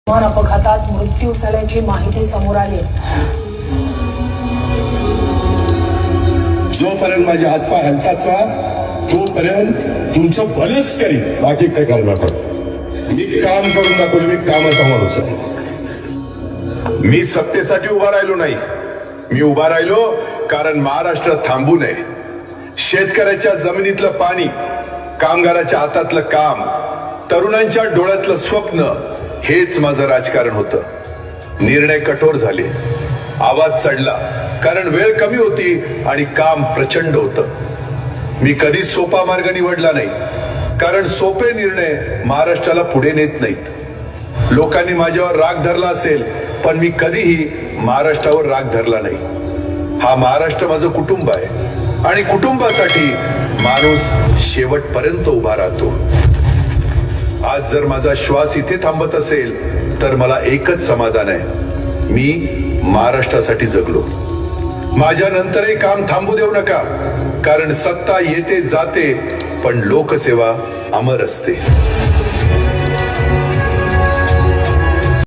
विमान अपघातात मृत्यू झाल्याची माहिती समोर आली। जोपर्यंत माझे हातपाय हलतात का तोपर्यंत तुमचं भलंच करीन, बाकी काय करणार नाही। मी काम करून दाखवलं, मी कामाचा माणूस आहे। मी सत्तेसाठी उभा राहिलो नाही, मी उभा राहिलो कारण महाराष्ट्र थांबू नये। शेतकऱ्याच्या जमिनीतलं पाणी, कामगाराच्या हातातलं काम, तरुणांच्या डोळ्यातलं स्वप्न, हेच माझं राजकारण होतं। निर्णय कठोर झाले, आवाज चढला, कारण वेळ कमी होती आणि काम प्रचंड होतं। मी कधी सोपा मार्ग निवडला नाही, कारण सोपे निर्णय महाराष्ट्राला पुढे नेत नाहीत। लोकांनी माझ्यावर राग धरला असेल, पण मी कधीही महाराष्ट्रावर राग धरला नाही। हा महाराष्ट्र माझं कुटुंब आहे आणि कुटुंबासाठी माणूस शेवटपर्यंत उभा राहतो। आज जर माझा श्वास इथे थांबत असेल तर मला एकच समाधान आहे, मी महाराष्ट्रासाठी जगलो। माझ्या नंतरही काम थांबू देऊ नका, कारण सत्ता येते जाते पण लोकसेवा अमर असते।